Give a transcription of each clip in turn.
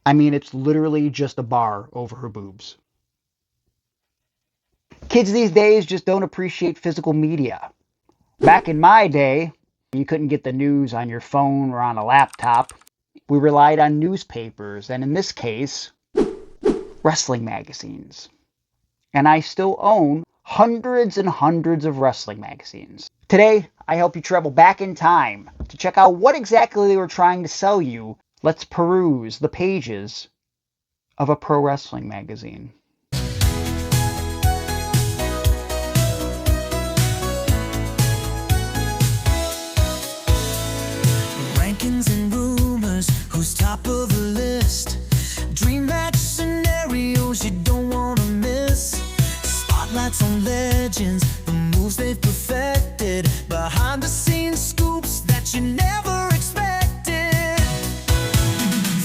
I mean, it's literally just a bar over her boobs. Kids these days just don't appreciate physical media. Back in my day, you couldn't get the news on your phone or on a laptop. We relied on newspapers, and in this case, wrestling magazines. And I still own hundreds and hundreds of wrestling magazines. Today, I help you travel back in time to check out what exactly they were trying to sell you. Let's peruse the pages of a pro wrestling magazine. Rankings and rumors, who's top of the list? Dream match scenarios you don't want to miss. Spotlights on legends, the moves they've perfected. Behind the scenes scoops that you never expected.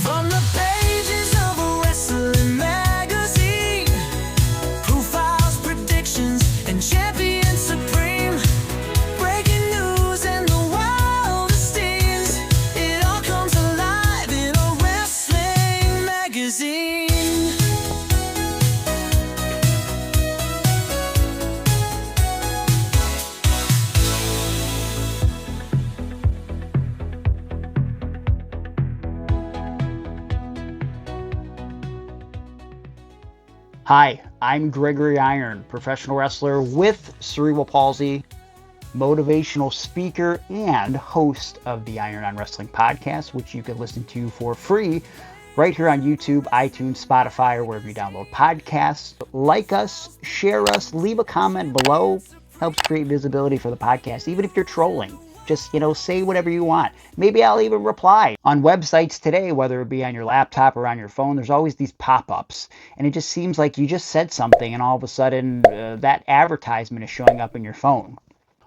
From the pages of a wrestling magazine, profiles, predictions, and champions supreme. Breaking news and the wildest scenes. It all comes alive in a wrestling magazine. Hi, I'm Gregory Iron, professional wrestler with cerebral palsy, motivational speaker, and host of the Iron on Wrestling podcast, which you can listen to for free right here on YouTube, iTunes, Spotify, or wherever you download podcasts. Like us, share us, leave a comment below. Helps create visibility for the podcast, even if you're trolling. Just, say whatever you want. Maybe I'll even reply. On websites today, whether it be on your laptop or on your phone, there's always these pop-ups. And it just seems like you just said something and all of a sudden that advertisement is showing up in your phone.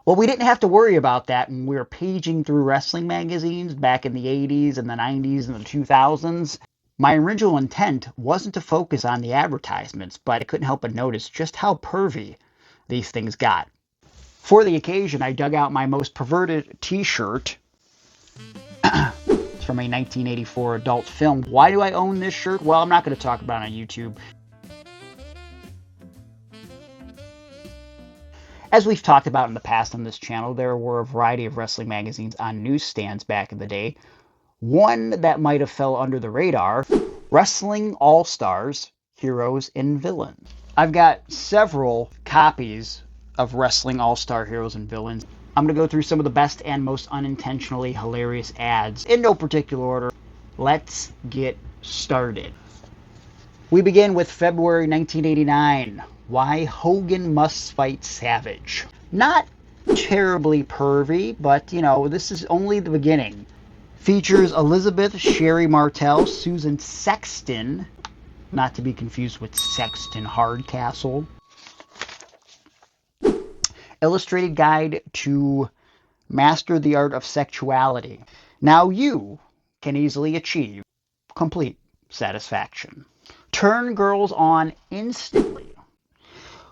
Well, we didn't have to worry about that when we were paging through wrestling magazines back in the 80s and the 90s and the 2000s. My original intent wasn't to focus on the advertisements, but I couldn't help but notice just how pervy these things got. For the occasion, I dug out my most perverted t-shirt. It's from a 1984 adult film. Why do I own this shirt? Well, I'm not going to talk about it on YouTube. As we've talked about in the past on this channel, there were a variety of wrestling magazines on newsstands back in the day. One that might have fell under the radar, Wrestling All-Stars, Heroes and Villains. I've got several copies of Wrestling All-Star Heroes and Villains. I'm going to go through some of the best and most unintentionally hilarious ads in no particular order. Let's get started. We begin with February 1989. Why Hogan Must Fight Savage. Not terribly pervy, but this is only the beginning. Features Elizabeth Sherry Martel, Susan Sexton, not to be confused with Sexton Hardcastle. Illustrated Guide to Master the Art of Sexuality. Now you can easily achieve complete satisfaction. Turn girls on instantly.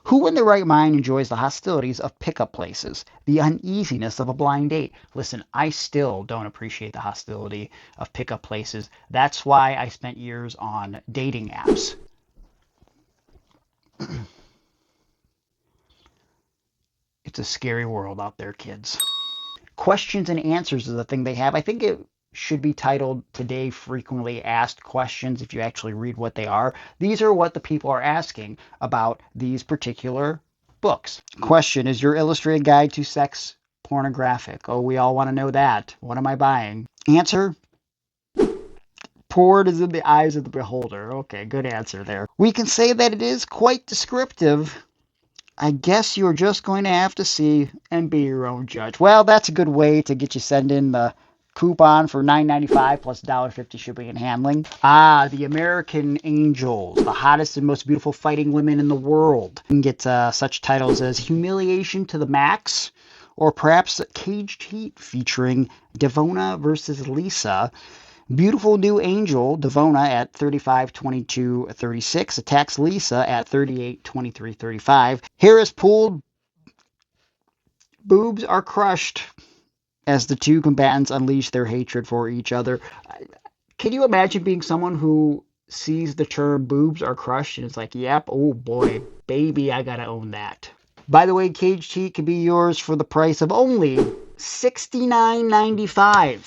Who in their right mind enjoys the hostilities of pickup places, the uneasiness of a blind date? Listen, I still don't appreciate the hostility of pickup places. That's why I spent years on dating apps. It's a scary world out there, kids. Questions and answers is the thing they have. I think it should be titled Today Frequently Asked Questions if you actually read what they are. These are what the people are asking about these particular books. Question, is your illustrated guide to sex pornographic? Oh, we all want to know that. What am I buying? Answer, porn is in the eyes of the beholder. Okay, good answer there. We can say that it is quite descriptive. I guess you're just going to have to see and be your own judge. Well, that's a good way to get you send in the coupon for $9.95 plus $1.50 shipping and handling. The American Angels, the hottest and most beautiful fighting women in the world. You can get such titles as Humiliation to the Max, or perhaps Caged Heat featuring Devona versus Lisa. Beautiful New Angel, Devona at 35-22-36, attacks Lisa at 38-23-35. Hair is pulled, boobs are crushed as the two combatants unleash their hatred for each other. Can you imagine being someone who sees the term boobs are crushed and it's like, yep, oh boy, baby, I gotta own that. By the way, Caged Heat can be yours for the price of only $69.95.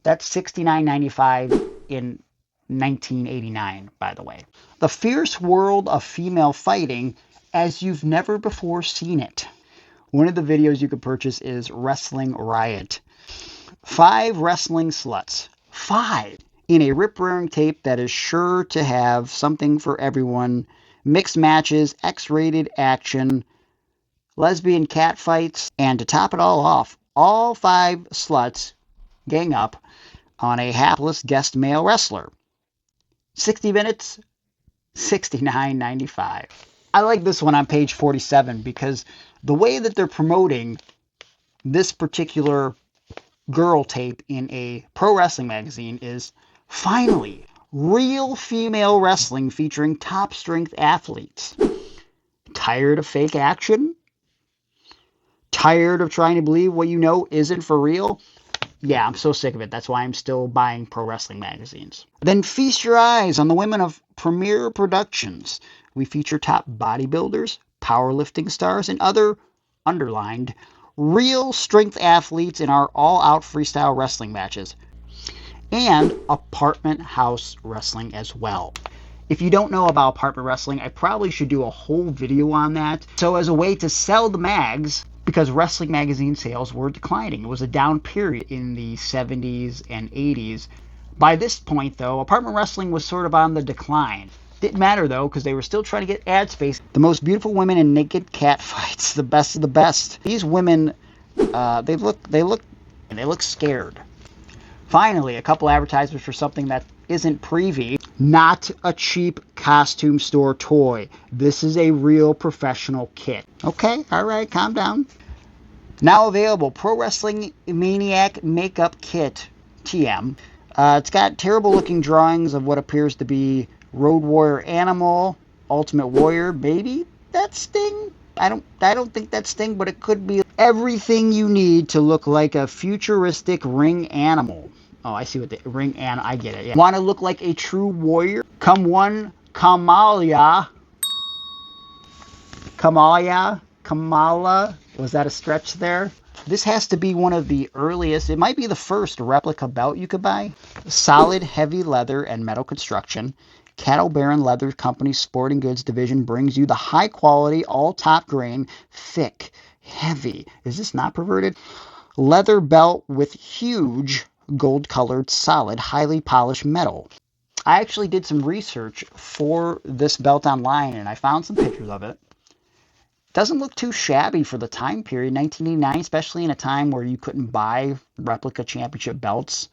That's $69.95 in 1989, by the way. The fierce world of female fighting as you've never before seen it. One of the videos you can purchase is Wrestling Riot. 5 wrestling sluts. 5! In a rip-roaring tape that is sure to have something for everyone. Mixed matches, X-rated action, lesbian catfights, and to top it all off, all 5 sluts gang up on a hapless guest male wrestler. 60 minutes, $69.95. I like this one on page 47 because the way that they're promoting this particular girl tape in a pro wrestling magazine is finally real female wrestling featuring top strength athletes. Tired of fake action? Tired of trying to believe what you know isn't for real? Yeah, I'm so sick of it. That's why I'm still buying pro wrestling magazines. Then feast your eyes on the women of Premier Productions. We feature top bodybuilders, powerlifting stars, and other underlined real strength athletes in our all-out freestyle wrestling matches. And apartment house wrestling as well. If you don't know about apartment wrestling, I probably should do a whole video on that. So as a way to sell the mags, because wrestling magazine sales were declining. It was a down period in the 70s and 80s. By this point, though, apartment wrestling was sort of on the decline. Didn't matter, though, because they were still trying to get ad space. The most beautiful women in naked cat fights, the best of the best. These women, they look scared. Finally, a couple advertisements for something that isn't preview. Not a cheap costume store toy. This is a real professional kit. Okay, alright, calm down. Now available, Pro Wrestling Maniac Makeup Kit, TM. It's got terrible looking drawings of what appears to be Road Warrior Animal, Ultimate Warrior, maybe that's Sting? I don't think that's Sting, but it could be everything you need to look like a futuristic ring animal. Oh, I see what the ring animal, I get it. Yeah. Want to look like a true warrior? Come one, Kamala. Kamala, was that a stretch there? This has to be one of the earliest, it might be the first replica belt you could buy. Solid, heavy leather and metal construction. Cattle Baron Leather Company Sporting Goods Division brings you the high quality, all top grain, thick, heavy. Is this not perverted? Leather belt with huge gold colored, solid, highly polished metal. I actually did some research for this belt online and I found some pictures of it. Doesn't look too shabby for the time period, 1989, especially in a time where you couldn't buy replica championship belts.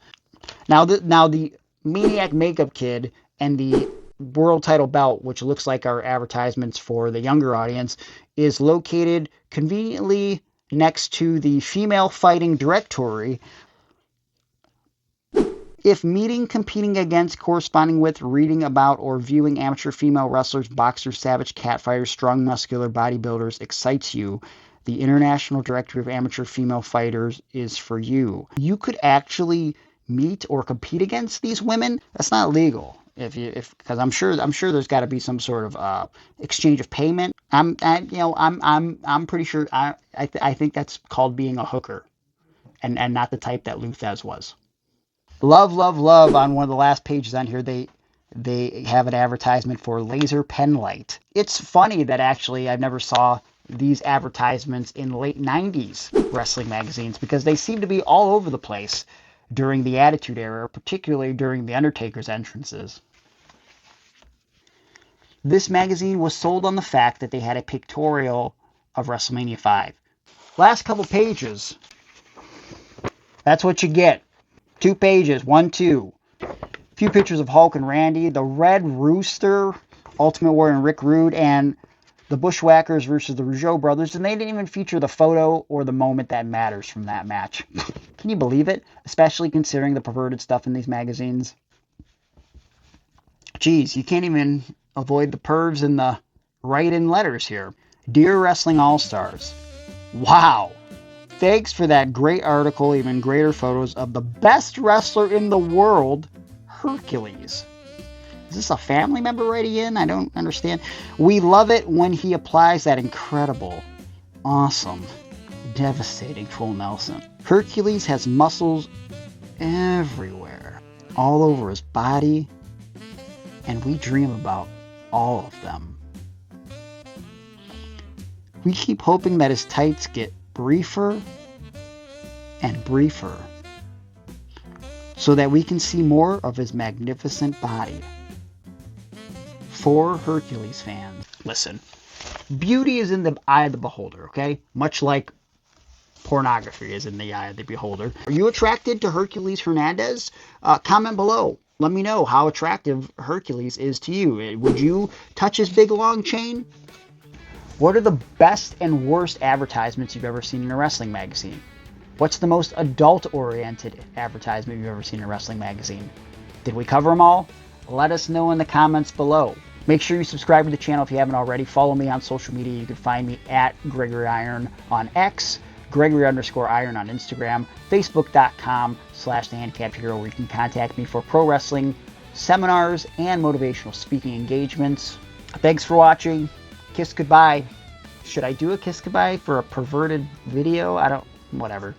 Now the Maniac Makeup Kid and the world title belt, which looks like our advertisements for the younger audience, is located conveniently next to the female fighting directory. If meeting, competing against, corresponding with, reading about, or viewing amateur female wrestlers, boxers, savage catfighters, strong muscular bodybuilders excites you, the International Directory of Amateur Female Fighters is for you. You could actually meet or compete against these women. That's not legal. Because I'm sure there's got to be some sort of exchange of payment. I'm pretty sure I think that's called being a hooker, and not the type that Luthez was. Love on one of the last pages on here, they have an advertisement for laser pen light. It's funny that actually I never saw these advertisements in late 90s wrestling magazines because they seem to be all over the place during the Attitude Era, particularly during the Undertaker's entrances. This magazine was sold on the fact that they had a pictorial of WrestleMania 5. Last couple pages. That's what you get. 2 pages, 1, 2. A few pictures of Hulk and Randy, the Red Rooster, Ultimate Warrior and Rick Rude, and the Bushwhackers versus the Rougeau brothers, and they didn't even feature the photo or the moment that matters from that match. Can you believe it? Especially considering the perverted stuff in these magazines. Geez, you can't even avoid the pervs and the write-in letters here. Dear Wrestling All-Stars, wow. Thanks for that great article, even greater photos of the best wrestler in the world, Hercules. Is this a family member writing in? I don't understand. We love it when he applies that incredible, awesome, devastating full Nelson. Hercules has muscles everywhere, all over his body, and we dream about all of them. We keep hoping that his tights get briefer and briefer so that we can see more of his magnificent body. For Hercules fans, listen, beauty is in the eye of the beholder, okay? Much like pornography is in the eye of the beholder. Are you attracted to Hercules Hernandez? Comment below. Let me know how attractive Hercules is to you. Would you touch his big long chain? What are the best and worst advertisements you've ever seen in a wrestling magazine? What's the most adult-oriented advertisement you've ever seen in a wrestling magazine? Did we cover them all? Let us know in the comments below. Make sure you subscribe to the channel if you haven't already. Follow me on social media. You can find me at Gregory Iron on X, Gregory_Iron on Instagram, Facebook.com/TheHandicapHero, where you can contact me for pro wrestling seminars and motivational speaking engagements. Thanks for watching. Kiss goodbye. Should I do a kiss goodbye for a perverted video? Whatever.